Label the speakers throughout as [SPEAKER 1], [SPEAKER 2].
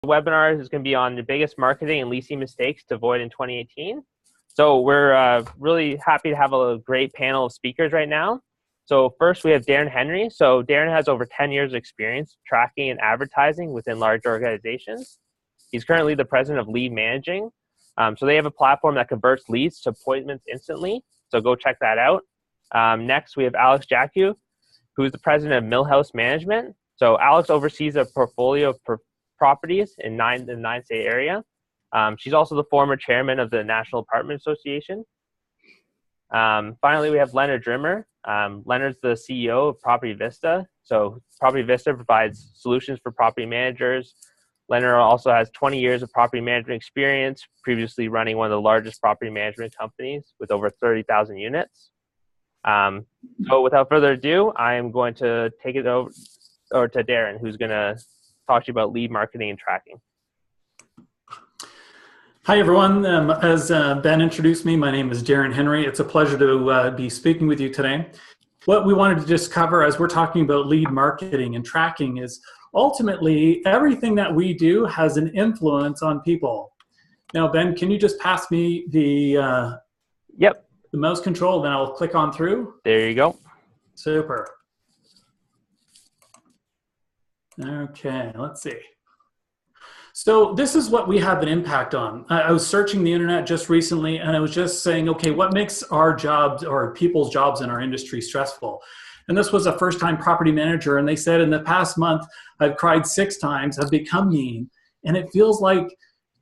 [SPEAKER 1] The webinar is going to be on the biggest marketing and leasing mistakes to avoid in 2018. So we're really happy to have a great panel of speakers right now. So first we have Darren Henry. So Darren has over 10 years of experience tracking and advertising within large organizations. He's currently the president of Lead Managing. So they have a platform that converts leads to appointments instantly. So go check that out. Next we have Alex Jackiw, who's the president of Millhouse Management. So Alex oversees a portfolio of properties in the nine-state area. She's also the former chairman of the National Apartment Association. Finally, we have Leonard Drimmer. Leonard's the CEO of Property Vista. So Property Vista provides solutions for property managers. Leonard also has 20 years of property management experience, previously running one of the largest property management companies with over 30,000 units. So without further ado, I am going to take it over to Darren, who's going to talk to you about lead marketing and tracking.
[SPEAKER 2] Hi, everyone. As Ben introduced me, my name is Darren Henry. It's a pleasure to be speaking with you today. What we wanted to just cover as we're talking about lead marketing and tracking is ultimately everything that we do has an influence on people. Now, Ben, can you just pass me the mouse control, then I'll click on through?
[SPEAKER 1] There you go.
[SPEAKER 2] Super. Okay, let's see. So this is what we have an impact on. I was searching the internet just recently and I was just saying, okay, what makes our jobs or people's jobs in our industry stressful? And this was a first-time property manager, and they said in the past month, I've cried 6 times, I've become mean, and it feels like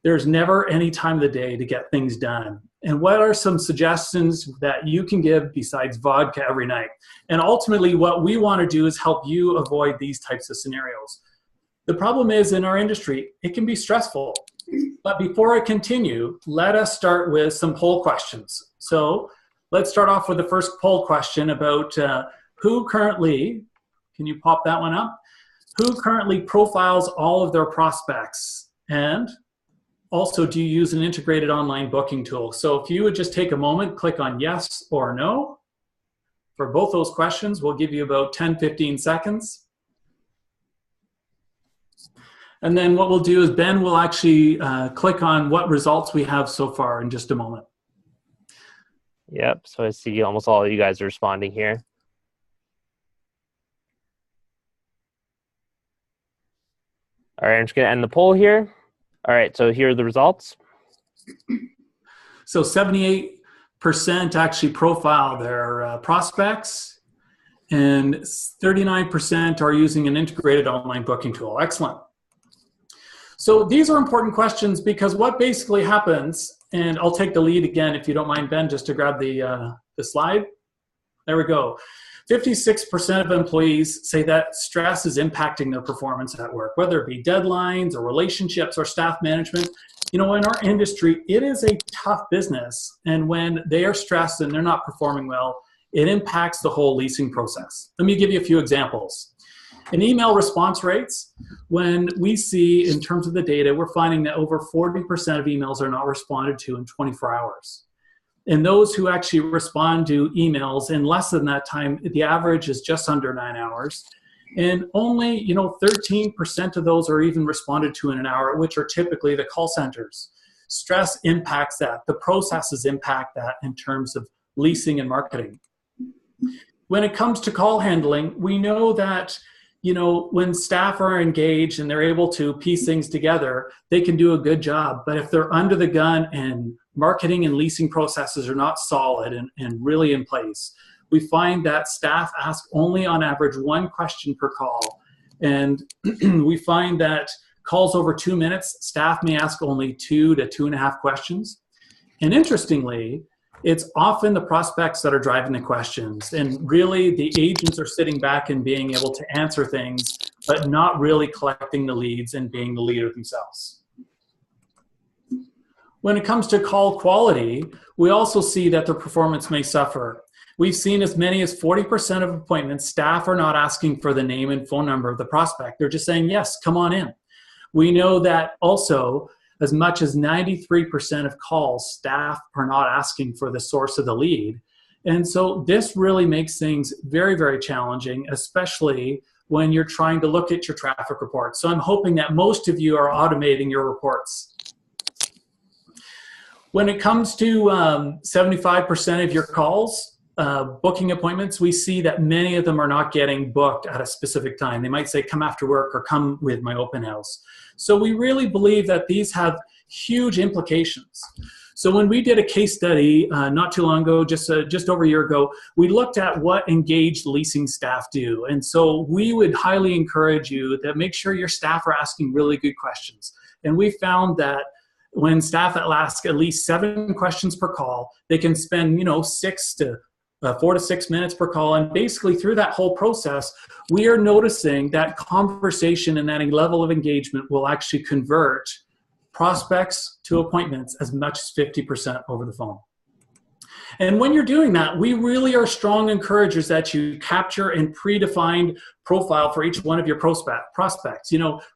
[SPEAKER 2] there's never any time of the day to get things done. And what are some suggestions that you can give besides vodka every night? And ultimately, what we want to do is help you avoid these types of scenarios. The problem is in our industry, it can be stressful. But before I continue, let us start with some poll questions. So let's start off with the first poll question about who currently, can you pop that one up? Who currently profiles all of their prospects? And also, do you use an integrated online booking tool? So if you would just take a moment, click on yes or no. For both those questions, we'll give you about 10-15 seconds. And then what we'll do is Ben will actually click on what results we have so far in just a moment.
[SPEAKER 1] Yep, so I see almost all of you guys are responding here. All right, I'm just gonna end the poll here. All right, so here are the results.
[SPEAKER 2] So 78% actually profile their prospects, and 39% are using an integrated online booking tool. Excellent. So these are important questions because what basically happens, and I'll take the lead again if you don't mind, Ben, just to grab the slide. There we go. 56% of employees say that stress is impacting their performance at work, whether it be deadlines or relationships or staff management. You know, in our industry, it is a tough business. And when they are stressed and they're not performing well, it impacts the whole leasing process. Let me give you a few examples. In email response rates, when we see in terms of the data, we're finding that over 40% of emails are not responded to in 24 hours. And those who actually respond to emails in less than that time, the average is just under 9 hours. And only 13% of those are even responded to in an hour, which are typically the call centers. Stress impacts that. The processes impact that in terms of leasing and marketing. When it comes to call handling, we know that when staff are engaged and they're able to piece things together, they can do a good job. But if they're under the gun and marketing and leasing processes are not solid and really in place, we find that staff ask only on average 1 question per call. And we find that calls over 2 minutes, staff may ask only 2 to 2.5 questions. And interestingly, it's often the prospects that are driving the questions, and really the agents are sitting back and being able to answer things, but not really collecting the leads and being the leader themselves. When it comes to call quality, we also see that their performance may suffer. We've seen as many as 40% of appointments, staff are not asking for the name and phone number of the prospect. They're just saying, yes, come on in. We know that also as much as 93% of calls, staff are not asking for the source of the lead. And so this really makes things very, very challenging, especially when you're trying to look at your traffic reports. So I'm hoping that most of you are automating your reports. When it comes to 75% of your calls, booking appointments, we see that many of them are not getting booked at a specific time. They might say, come after work or come with my open house. So we really believe that these have huge implications. So when we did a case study not too long ago, just over a year ago, we looked at what engaged leasing staff do. And so we would highly encourage you that make sure your staff are asking really good questions. And we found that when staff ask at least 7 questions per call, they can spend 4 to 6 minutes per call. And basically through that whole process, we are noticing that conversation and that level of engagement will actually convert prospects to appointments as much as 50% over the phone. And when you're doing that, we really are strong encouragers that you capture and predefined profile for each one of your prospects.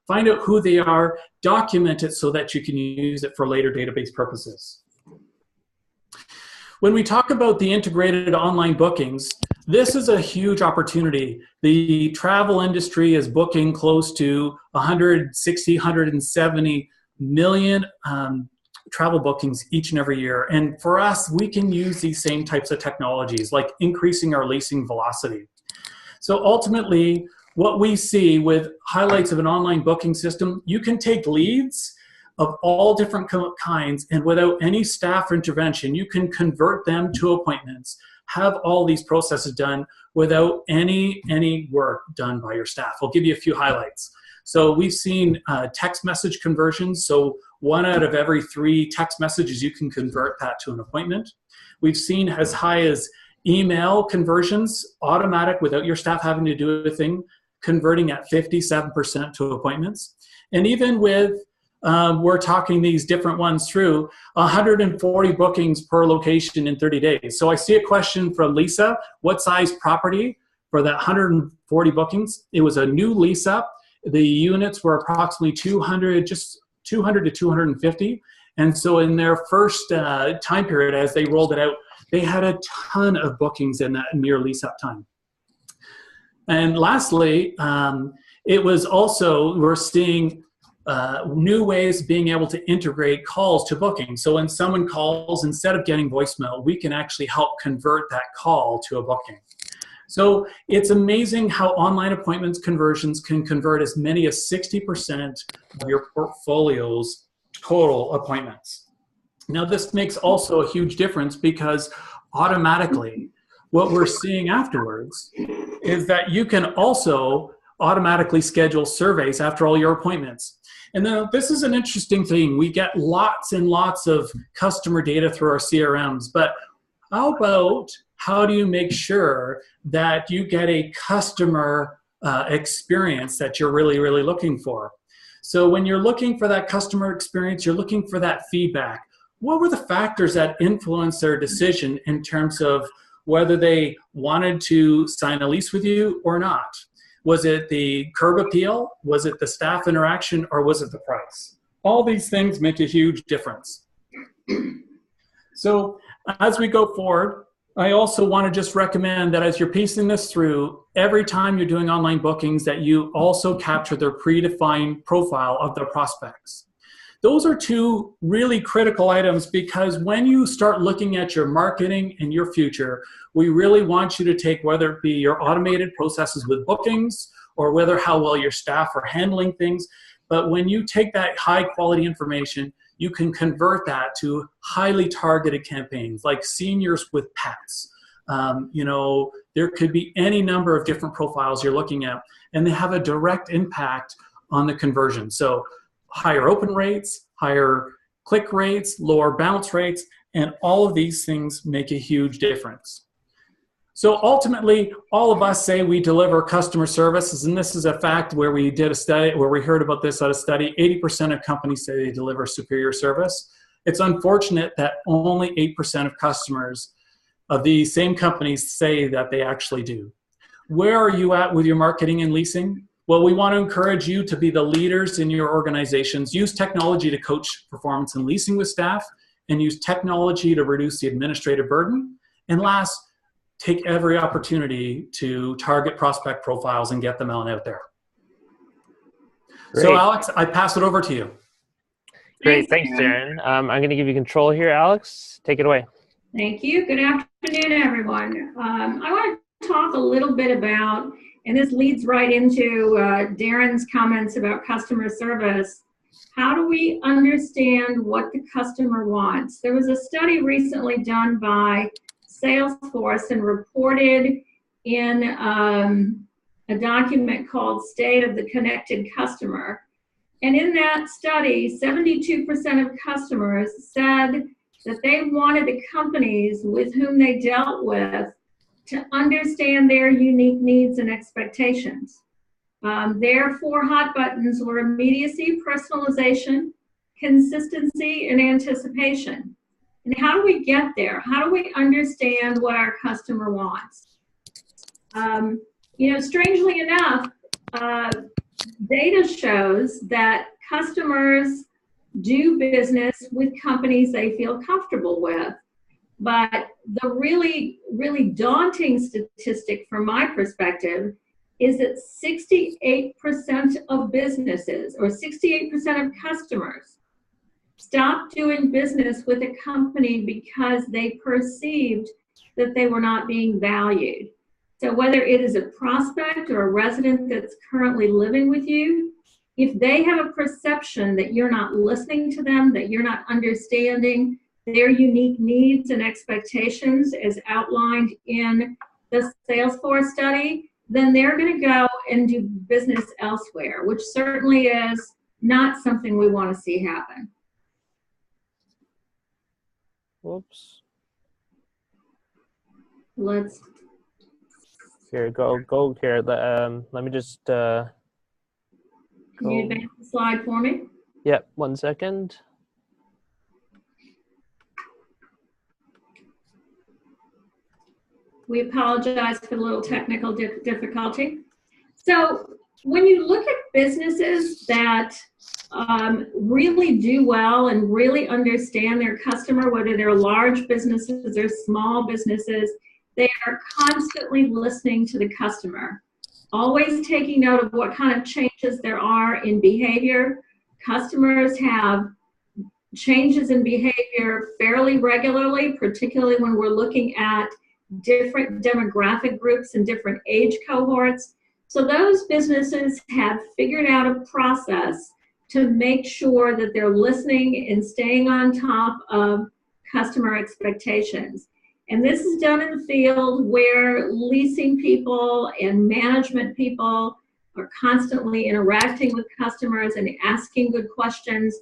[SPEAKER 2] Find out who they are, document it so that you can use it for later database purposes. When we talk about the integrated online bookings, this is a huge opportunity. The travel industry is booking close to 160, 170 million travel bookings each and every year. And for us, we can use these same types of technologies, like increasing our leasing velocity. So ultimately, what we see with highlights of an online booking system, you can take leads of all different kinds, and without any staff intervention, you can convert them to appointments, have all these processes done without any work done by your staff. I'll give you a few highlights. So we've seen text message conversions. So 1 out of every 3 text messages, you can convert that to an appointment. We've seen as high as email conversions, automatic without your staff having to do a thing, converting at 57% to appointments. And even with, we're talking these different ones through, 140 bookings per location in 30 days. So I see a question from Lisa, what size property for that 140 bookings? It was a new lease up. The units were approximately 200 to 250. And so in their first time period, as they rolled it out, they had a ton of bookings in that near lease up time. And lastly, it was also, we're seeing new ways of being able to integrate calls to booking. So when someone calls, instead of getting voicemail, we can actually help convert that call to a booking. So it's amazing how online appointments conversions can convert as many as 60% of your portfolio's total appointments. Now, this makes also a huge difference because automatically what we're seeing afterwards is that you can also automatically schedule surveys after all your appointments. And now this is an interesting thing. We get lots and lots of customer data through our CRMs, but how do you make sure that you get a customer experience that you're really, really looking for? So when you're looking for that customer experience, you're looking for that feedback. What were the factors that influenced their decision in terms of whether they wanted to sign a lease with you or not? Was it the curb appeal? Was it the staff interaction? Or was it the price? All these things make a huge difference. So as we go forward, I also want to just recommend that as you're piecing this through, every time you're doing online bookings, that you also capture their predefined profile of their prospects. Those are 2 really critical items, because when you start looking at your marketing and your future, we really want you to take, whether it be your automated processes with bookings or whether how well your staff are handling things. But when you take that high quality information, you can convert that to highly targeted campaigns like seniors with pets. There could be any number of different profiles you're looking at, and they have a direct impact on the conversion. So higher open rates, higher click rates, lower bounce rates, and all of these things make a huge difference. So ultimately, all of us say we deliver customer services, and this is a fact where we did a study, where we heard about this at a study. 80% of companies say they deliver superior service. It's unfortunate that only 8% of customers of these same companies say that they actually do. Where are you at with your marketing and leasing? Well, we want to encourage you to be the leaders in your organizations. Use technology to coach performance and leasing with staff, and use technology to reduce the administrative burden. And last, take every opportunity to target prospect profiles and get them out there.
[SPEAKER 1] Great.
[SPEAKER 2] So Alex, I pass it over to you.
[SPEAKER 1] Great, thanks, Darren. I'm going to give you control here, Alex. Take it away.
[SPEAKER 3] Thank you. Good afternoon, everyone. I want to talk a little bit about, and this leads right into Darren's comments about customer service. How do we understand what the customer wants? There was a study recently done by Salesforce and reported in a document called State of the Connected Customer. And in that study, 72% of customers said that they wanted the companies with whom they dealt with to understand their unique needs and expectations. Their 4 hot buttons were immediacy, personalization, consistency, and anticipation. And how do we get there? How do we understand what our customer wants? You know, strangely enough, data shows that customers do business with companies they feel comfortable with. But the really, really daunting statistic from my perspective is that 68% of businesses, or 68% of customers, stop doing business with a company because they perceived that they were not being valued. So whether it is a prospect or a resident that's currently living with you, if they have a perception that you're not listening to them, that you're not understanding their unique needs and expectations as outlined in the Salesforce study, then they're going to go and do business elsewhere, which certainly is not something we want to see happen.
[SPEAKER 1] Whoops.
[SPEAKER 3] Let's
[SPEAKER 1] Here, go here. Let me just
[SPEAKER 3] Can you advance the slide for me?
[SPEAKER 1] Yep, 1 second.
[SPEAKER 3] We apologize for the little technical difficulty. So when you look at businesses that really do well and really understand their customer, whether they're large businesses or small businesses, they are constantly listening to the customer, always taking note of what kind of changes there are in behavior. Customers have changes in behavior fairly regularly, particularly when we're looking at different demographic groups and different age cohorts. So those businesses have figured out a process to make sure that they're listening and staying on top of customer expectations. And this is done in the field where leasing people and management people are constantly interacting with customers and asking good questions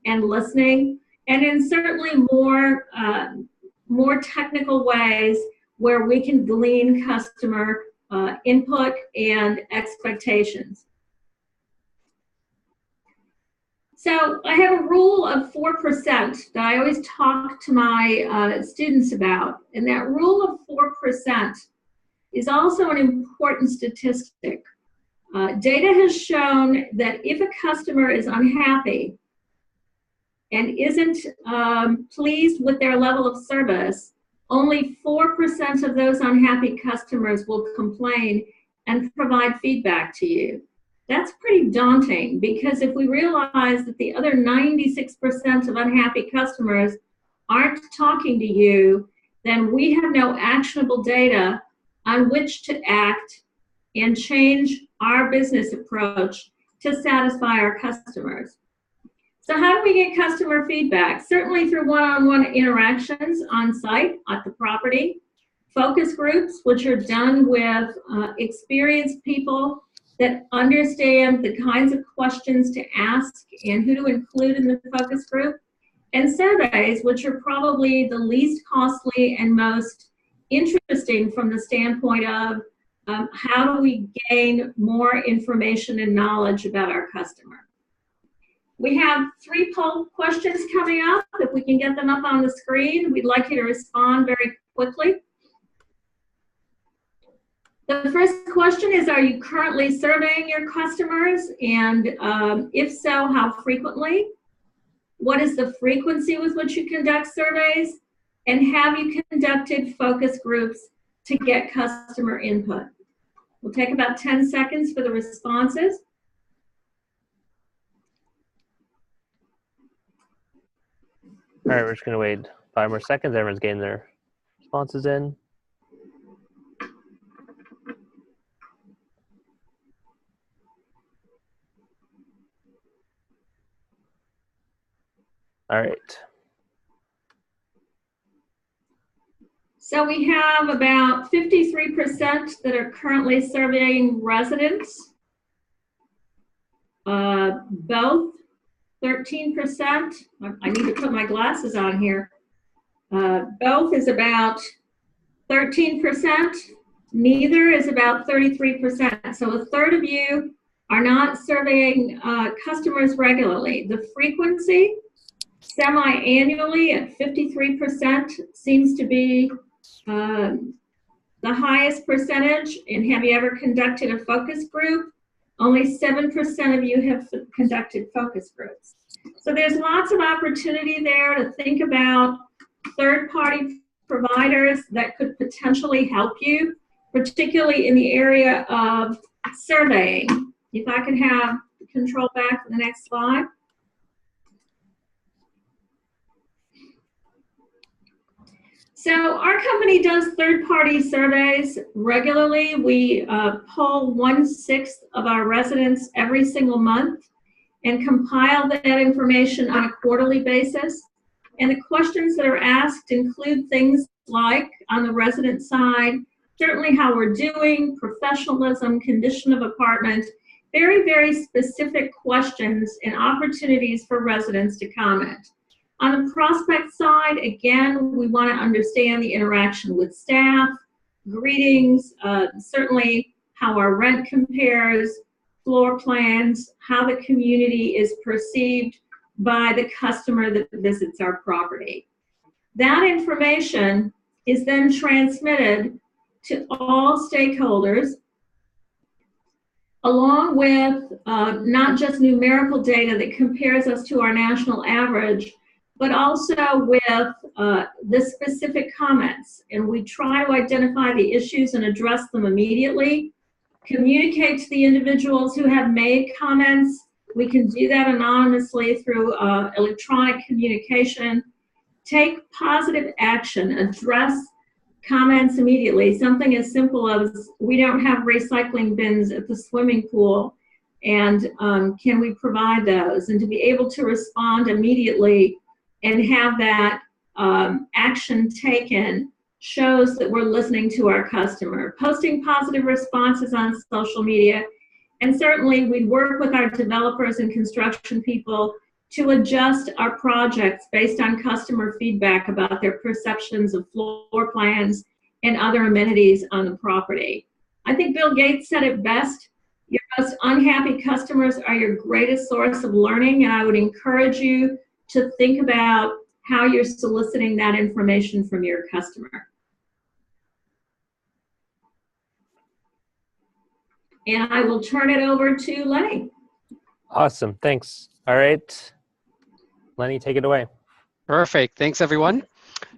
[SPEAKER 3] and listening. And in certainly more technical ways where we can glean customer input and expectations. So I have a rule of 4% that I always talk to my students about, and that rule of 4% is also an important statistic. Data has shown that if a customer is unhappy and isn't pleased with their level of service, only 4% of those unhappy customers will complain and provide feedback to you. That's pretty daunting, because if we realize that the other 96% of unhappy customers aren't talking to you, then we have no actionable data on which to act and change our business approach to satisfy our customers. So how do we get customer feedback? Certainly through one-on-one interactions on site at the property, focus groups, which are done with experienced people that understand the kinds of questions to ask and who to include in the focus group, and surveys, which are probably the least costly and most interesting from the standpoint of how do we gain more information and knowledge about our customer. We have 3 poll questions coming up. If we can get them up on the screen, we'd like you to respond very quickly. The first question is, are you currently surveying your customers? And if so, how frequently? What is the frequency with which you conduct surveys? And have you conducted focus groups to get customer input. We'll take about 10 seconds for the responses.
[SPEAKER 1] All right, we're just going to wait 5 more seconds. Everyone's getting their responses in. All right.
[SPEAKER 3] So we have about 53% that are currently surveying residents. Both 13%, I need to put my glasses on here. Both is about 13%. Neither is about 33%. So a third of you are not surveying customers regularly. The frequency, semi-annually at 53%, seems to be the highest percentage. And have you ever conducted a focus group? Only 7% of you have conducted focus groups. So there's lots of opportunity there to think about third-party providers that could potentially help you, particularly in the area of surveying. If I can have the control back for the next slide. So our company does third-party surveys regularly. We poll 1/6 of our residents every single month and compile that information on a quarterly basis. And the questions that are asked include things like, on the resident side, certainly how we're doing, professionalism, condition of apartment, very, very specific questions and opportunities for residents to comment. On the prospect side, again, we want to understand the interaction with staff, greetings, certainly how our rent compares, floor plans, how the community is perceived by the customer that visits our property. That information is then transmitted to all stakeholders, along with not just numerical data that compares us to our national average, but also with the specific comments. And we try to identify the issues and address them immediately, communicate to the individuals who have made comments. We can do that anonymously through electronic communication. Take positive action, address comments immediately. Something as simple as, we don't have recycling bins at the swimming pool, and can we provide those? And to be able to respond immediately and have that action taken shows that we're listening to our customer. Posting positive responses on social media, and certainly we work with our developers and construction people to adjust our projects based on customer feedback about their perceptions of floor plans and other amenities on the property. I think Bill Gates said it best: your most unhappy customers are your greatest source of learning, and I would encourage you to think about how you're soliciting that information from your customer. And I will turn it over to Lenny.
[SPEAKER 1] Awesome. Thanks. All right. Lenny, take it away.
[SPEAKER 4] Perfect. Thanks, everyone.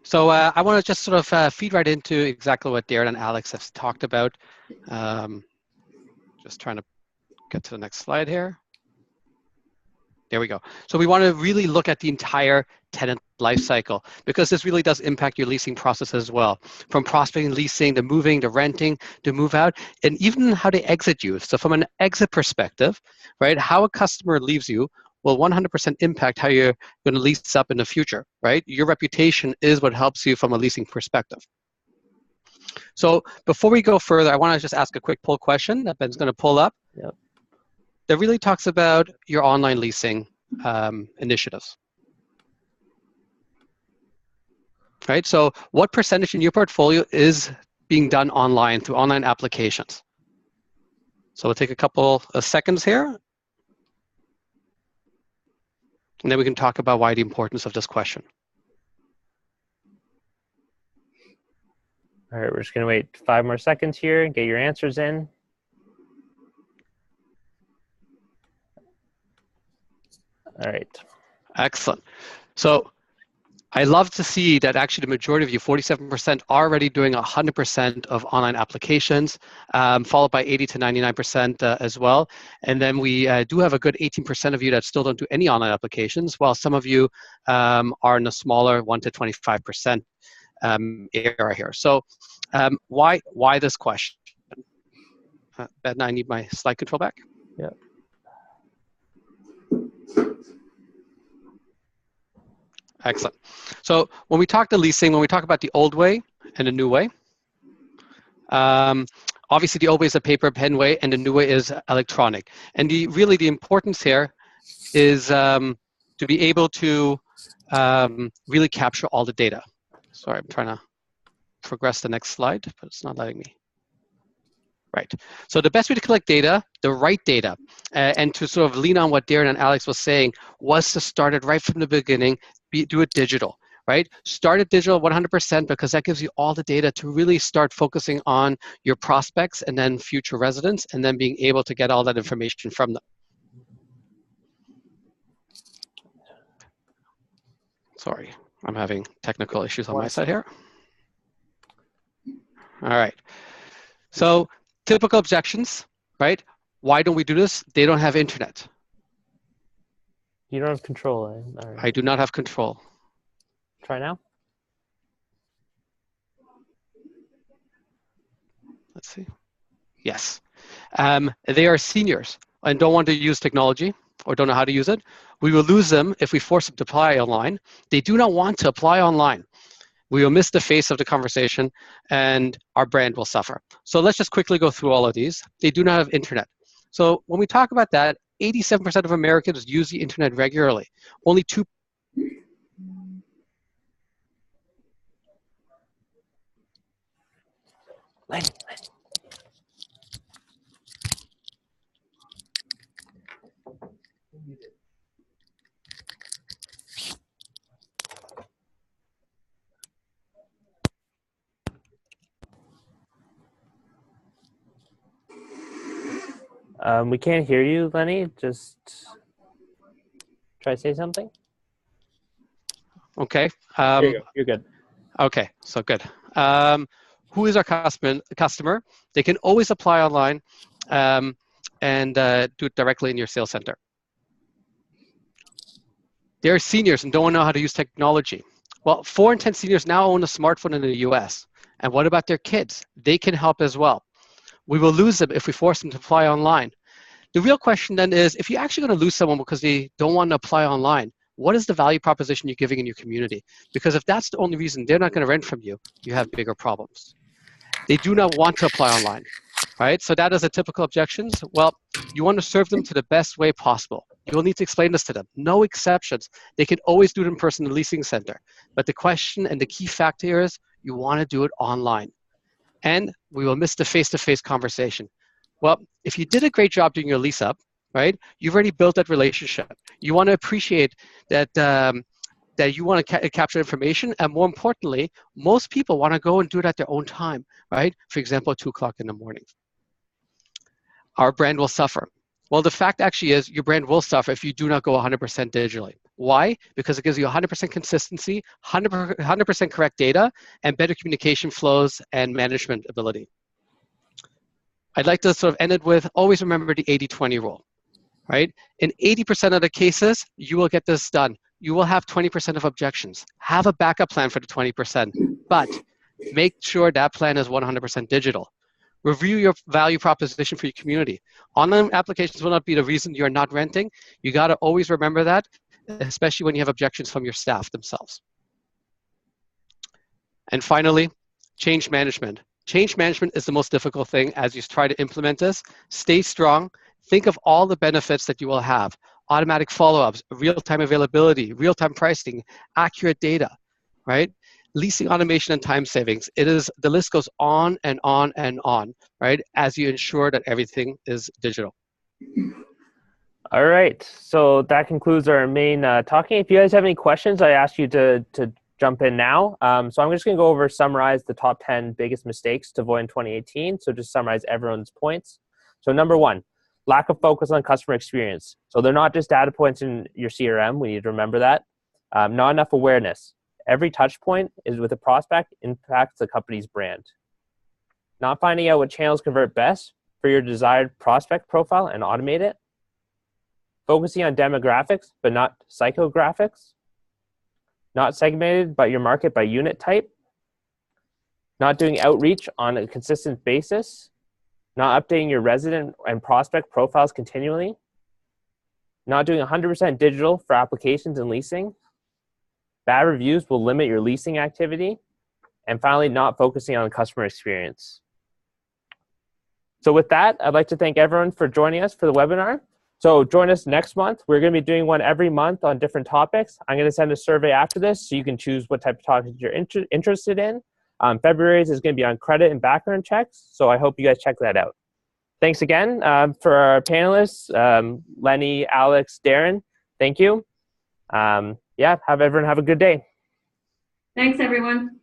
[SPEAKER 4] So I want to just sort of feed right into exactly what Darren and Alex have talked about. Just trying to get to the next slide here. There we go. So we want to really look at the entire tenant life cycle, because this really does impact your leasing process as well. From prospecting, leasing, to moving, to renting, to move out, and even how to exit you. So from an exit perspective, right, how a customer leaves you will 100% impact how you're going to lease up in the future, right? Your reputation is what helps you from a leasing perspective. So before we go further, I want to just ask a quick poll question that Ben's going to pull up.
[SPEAKER 1] Yep.
[SPEAKER 4] That really talks about your online leasing initiatives. Right, so what percentage in your portfolio is being done online through online applications? So we'll take a couple of seconds here, and then we can talk about why the importance of this question.
[SPEAKER 1] All right, we're just going to wait 5 more seconds here and get your answers in. All right.
[SPEAKER 4] Excellent. So I love to see that actually the majority of you, 47%, are already doing 100% of online applications, followed by 80 to 99% as well. And then we do have a good 18% of you that still don't do any online applications, while some of you are in the smaller 1 to 25% area here. So why this question? Ben, I need my slide control back.
[SPEAKER 1] Yeah.
[SPEAKER 4] Excellent. So when we talk to leasing, when we talk about the old way and the new way, obviously the old way is a paper pen way and the new way is electronic. And really the importance here is to be able to really capture all the data. Sorry, I'm trying to progress the next slide, but it's not letting me. Right. So the best way to collect data, the right data, and to sort of lean on what Darren and Alex was saying, was to start it right from the beginning, do it digital, right? Start it digital 100% because that gives you all the data to really start focusing on your prospects and then future residents and then being able to get all that information from them. Sorry, I'm having technical issues on my side here. All right. So typical objections, right? Why don't we do this? They don't have internet.
[SPEAKER 1] You don't have control. All right.
[SPEAKER 4] I do not have control.
[SPEAKER 1] Try now.
[SPEAKER 4] Let's see. Yes. They are seniors and don't want to use technology or don't know how to use it. We will lose them if we force them to apply online. They do not want to apply online. We will miss the face of the conversation and our brand will suffer. So let's just quickly go through all of these. They do not have internet. So when we talk about that, 87% of Americans use the internet regularly. Only 2.
[SPEAKER 1] We can't hear you, Lenny. Just try to say something.
[SPEAKER 4] Okay.
[SPEAKER 1] There you go. You're good.
[SPEAKER 4] Okay, so good. Who is our customer? They can always apply online and do it directly in your sales center. They're seniors and don't know how to use technology. Well, 4 in 10 seniors now own a smartphone in the US. And what about their kids? They can help as well. We will lose them if we force them to apply online. The real question then is, if you're actually going to lose someone because they don't want to apply online, what is the value proposition you're giving in your community? Because if that's the only reason they're not going to rent from you, you have bigger problems. They do not want to apply online, right? So that is a typical objections. Well, you want to serve them to the best way possible. You will need to explain this to them. No exceptions. They can always do it in person in the leasing center. But the question and the key factor here is you want to do it online. And we will miss the face-to-face conversation. Well, if you did a great job doing your lease up, right, you've already built that relationship. You want to appreciate that that you want to capture information, and more importantly, most people want to go and do it at their own time, right? For example, at 2 o'clock in the morning. Our brand will suffer. Well, the fact actually is your brand will suffer if you do not go 100% digitally. Why? Because it gives you 100% consistency, 100% correct data, and better communication flows and management ability. I'd like to sort of end it with, always remember the 80-20 rule, right? In 80% of the cases, you will get this done. You will have 20% of objections. Have a backup plan for the 20%, but make sure that plan is 100% digital. Review your value proposition for your community. Online applications will not be the reason you're not renting. You got to always remember that, especially when you have objections from your staff themselves. And finally, change management. Change management is the most difficult thing as you try to implement this. Stay strong. Think of all the benefits that you will have. Automatic follow-ups, real-time availability, real-time pricing, accurate data, right? Leasing automation and time savings. The list goes on and on and on, right? As you ensure that everything is digital.
[SPEAKER 1] All right. So that concludes our main talking. If you guys have any questions, I ask you to jump in now. So I'm just going to go over, summarize the top 10 biggest mistakes to avoid in 2018. So just summarize everyone's points. So number 1, lack of focus on customer experience. So they're not just data points in your CRM. We need to remember that. Not enough awareness. every touch point is with a prospect impacts the company's brand. Not finding out what channels convert best for your desired prospect profile and automate it. Focusing on demographics, but not psychographics. Not segmented by your market by unit type. Not doing outreach on a consistent basis. Not updating your resident and prospect profiles continually. Not doing 100% digital for applications and leasing. Bad reviews will limit your leasing activity. And finally, not focusing on customer experience. So with that, I'd like to thank everyone for joining us for the webinar. So join us next month. We're going to be doing one every month on different topics. I'm going to send a survey after this so you can choose what type of topics you're interested in. February's is going to be on credit and background checks. So I hope you guys check that out. Thanks again for our panelists, Lenny, Alex, Darren. Thank you. Yeah, everyone have a good day.
[SPEAKER 3] Thanks, everyone.